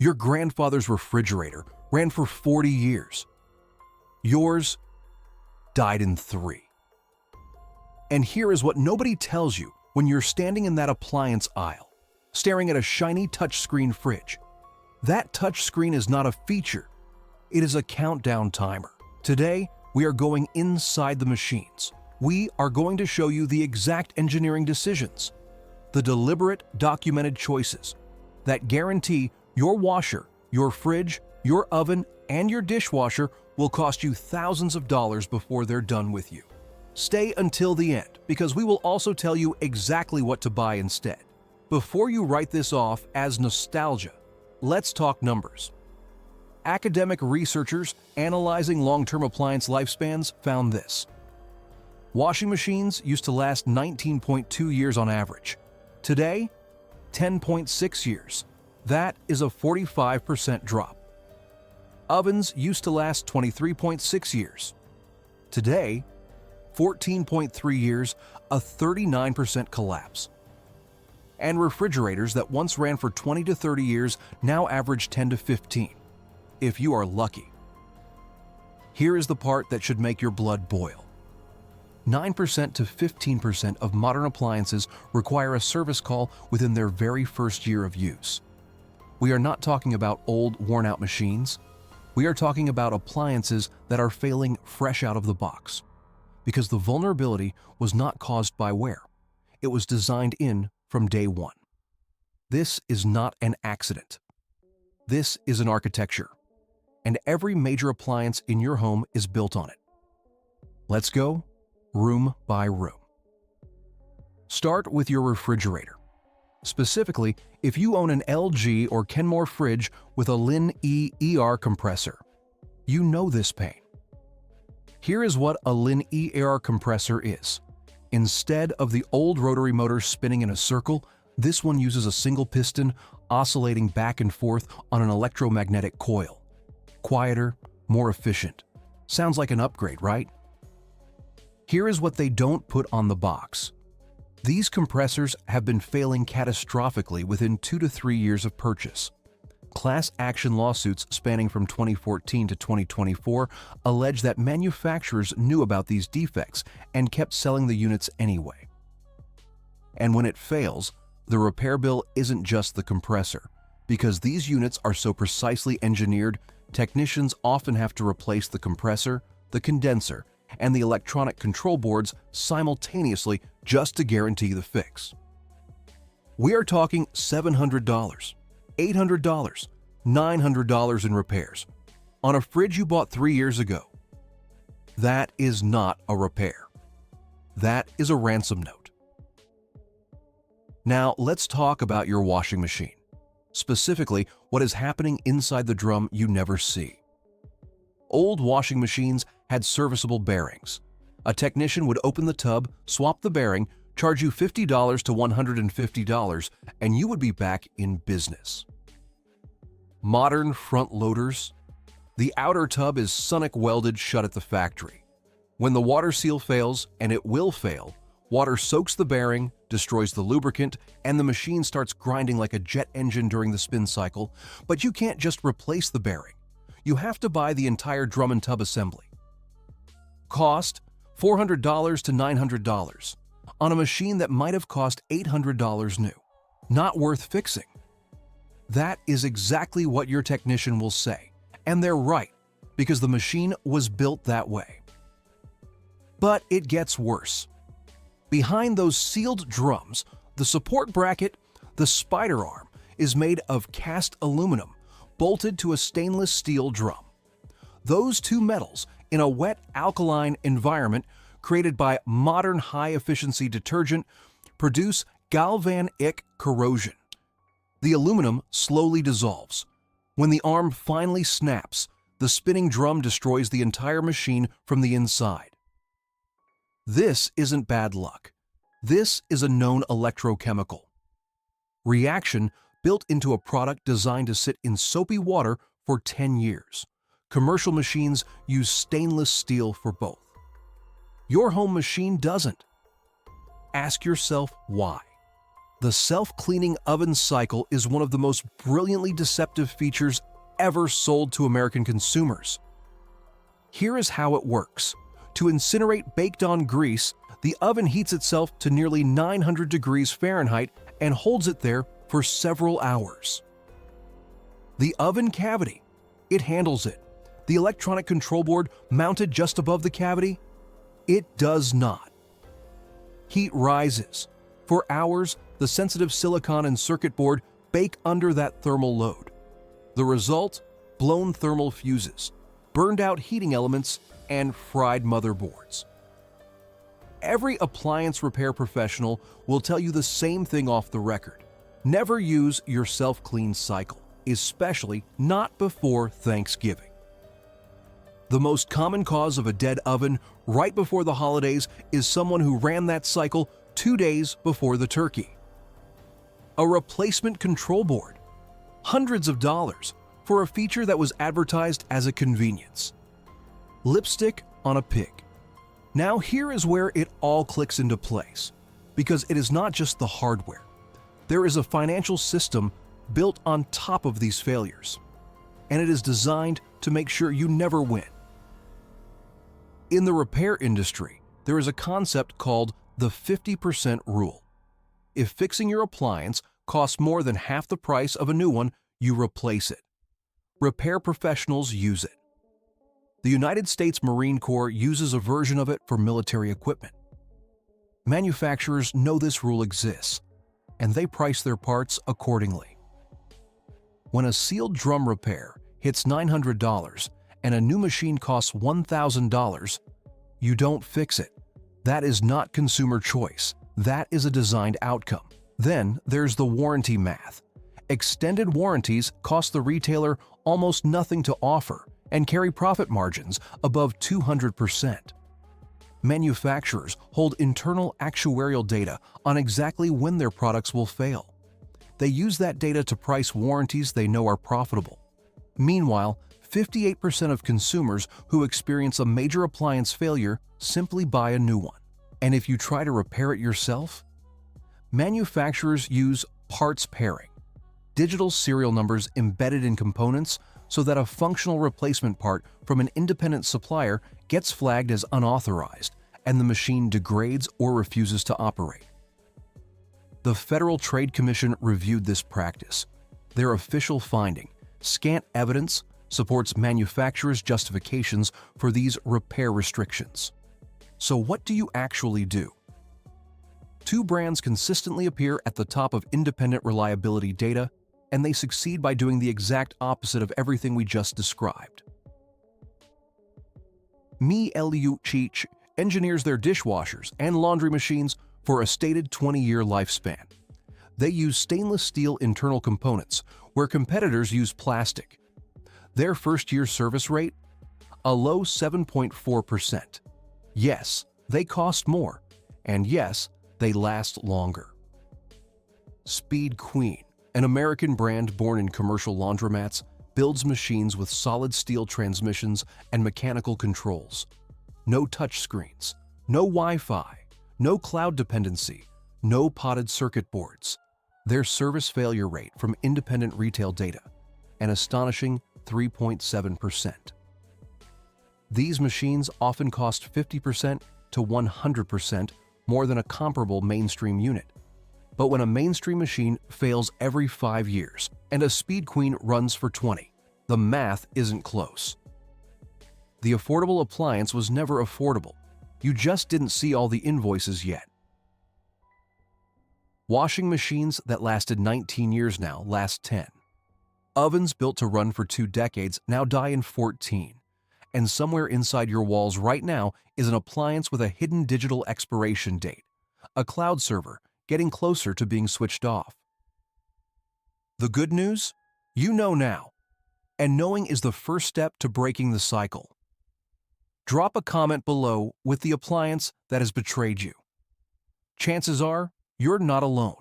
Your grandfather's refrigerator ran for 40 years. Yours died in 3. And here is what nobody tells you when you're standing in that appliance aisle, staring at a shiny touchscreen fridge. That touchscreen is not a feature. It is a countdown timer. Today, we are going inside the machines. We are going to show you the exact engineering decisions, the deliberate, documented choices that guarantee your washer, your fridge, your oven, and your dishwasher will cost you thousands of dollars before they're done with you. Stay until the end, because we will also tell you exactly what to buy instead. Before you write this off as nostalgia, let's talk numbers. Academic researchers analyzing long-term appliance lifespans found this. Washing machines used to last 19.2 years on average. Today, 10.6 years. That is a 45% drop. Ovens used to last 23.6 years. Today, 14.3 years, a 39% collapse. And refrigerators that once ran for 20 to 30 years now average 10 to 15, if you are lucky. Here is the part that should make your blood boil. 9% to 15% of modern appliances require a service call within their very first year of use. We are not talking about old, worn-out machines. We are talking about appliances that are failing fresh out of the box, because the vulnerability was not caused by wear. It was designed in from day one. This is not an accident. This is an architecture, and every major appliance in your home is built on it. Let's go room by room. Start with your refrigerator. Specifically, if you own an LG or Kenmore fridge with a Lin-E-ER compressor, you know this pain. Here is what a Lin-E-ER compressor is. Instead of the old rotary motor spinning in a circle, this one uses a single piston oscillating back and forth on an electromagnetic coil. Quieter, more efficient. Sounds like an upgrade, right? Here is what they don't put on the box. These compressors have been failing catastrophically within 2 to 3 years of purchase. Class action lawsuits spanning from 2014 to 2024 allege that manufacturers knew about these defects and kept selling the units anyway. And when it fails, the repair bill isn't just the compressor. Because these units are so precisely engineered, technicians often have to replace the compressor, the condenser, and the electronic control boards simultaneously just to guarantee the fix. We are talking $700, $800, $900 in repairs on a fridge you bought 3 years ago. That is not a repair. That is a ransom note. Now let's talk about your washing machine, specifically what is happening inside the drum you never see. Old washing machines had serviceable bearings. A technician would open the tub, swap the bearing, charge you $50 to $150, and you would be back in business. Modern front loaders. The outer tub is sonic welded shut at the factory. When the water seal fails, and it will fail, water soaks the bearing, destroys the lubricant, and the machine starts grinding like a jet engine during the spin cycle. But you can't just replace the bearing. You have to buy the entire drum and tub assembly. Cost $400 to $900 on a machine that might have cost $800 new. Not worth fixing. That is exactly what your technician will say, and they're right, because the machine was built that way. But it gets worse. Behind those sealed drums, the support bracket, the spider arm, is made of cast aluminum bolted to a stainless steel drum. Those two metals, in a wet, alkaline environment created by modern high-efficiency detergent, produce galvanic corrosion. The aluminum slowly dissolves. When the arm finally snaps, the spinning drum destroys the entire machine from the inside. This isn't bad luck. This is a known electrochemical reaction built into a product designed to sit in soapy water for 10 years. Commercial machines use stainless steel for both. Your home machine doesn't. Ask yourself why. The self-cleaning oven cycle is one of the most brilliantly deceptive features ever sold to American consumers. Here is how it works. To incinerate baked-on grease, the oven heats itself to nearly 900 degrees Fahrenheit and holds it there for several hours. The oven cavity. It handles it. The electronic control board mounted just above the cavity? It does not. Heat rises. For hours, the sensitive silicon and circuit board bake under that thermal load. The result? Blown thermal fuses, burned out heating elements, and fried motherboards. Every appliance repair professional will tell you the same thing off the record. Never use your self-clean cycle, especially not before Thanksgiving. The most common cause of a dead oven right before the holidays is someone who ran that cycle 2 days before the turkey. A replacement control board. Hundreds of dollars for a feature that was advertised as a convenience. Lipstick on a pig. Now here is where it all clicks into place, because it is not just the hardware. There is a financial system built on top of these failures, and it is designed to make sure you never win. In the repair industry, there is a concept called the 50% rule. If fixing your appliance costs more than half the price of a new one, you replace it. Repair professionals use it. The United States Marine Corps uses a version of it for military equipment. Manufacturers know this rule exists, and they price their parts accordingly. When a sealed drum repair hits $900 and a new machine costs $1,000, you don't fix it. That is not consumer choice. That is a designed outcome. Then there's the warranty math. Extended warranties cost the retailer almost nothing to offer and carry profit margins above 200%. Manufacturers hold internal actuarial data on exactly when their products will fail. They use that data to price warranties they know are profitable. Meanwhile, 58% of consumers who experience a major appliance failure simply buy a new one. And if you try to repair it yourself, manufacturers use parts pairing, digital serial numbers embedded in components so that a functional replacement part from an independent supplier gets flagged as unauthorized and the machine degrades or refuses to operate. The Federal Trade Commission reviewed this practice. Their official finding, scant evidence, supports manufacturers' justifications for these repair restrictions. So what do you actually do? Two brands consistently appear at the top of independent reliability data, and they succeed by doing the exact opposite of everything we just described. Cheech engineers their dishwashers and laundry machines for a stated 20-year lifespan. They use stainless steel internal components, where competitors use plastic. Their first-year service rate? A low 7.4%. Yes, they cost more, and yes, they last longer. Speed Queen, an American brand born in commercial laundromats, builds machines with solid steel transmissions and mechanical controls. No touchscreens, no Wi-Fi, no cloud dependency, no potted circuit boards. Their service failure rate from independent retail data, an astonishing 3.7%. These machines often cost 50% to 100% more than a comparable mainstream unit. But when a mainstream machine fails every 5 years and a Speed Queen runs for 20, the math isn't close. The affordable appliance was never affordable. You just didn't see all the invoices yet. Washing machines that lasted 19 years now last 10. Ovens built to run for 2 decades now die in 14. And somewhere inside your walls right now is an appliance with a hidden digital expiration date, a cloud server getting closer to being switched off. The good news? You know now, and knowing is the first step to breaking the cycle. Drop a comment below with the appliance that has betrayed you. Chances are, you're not alone.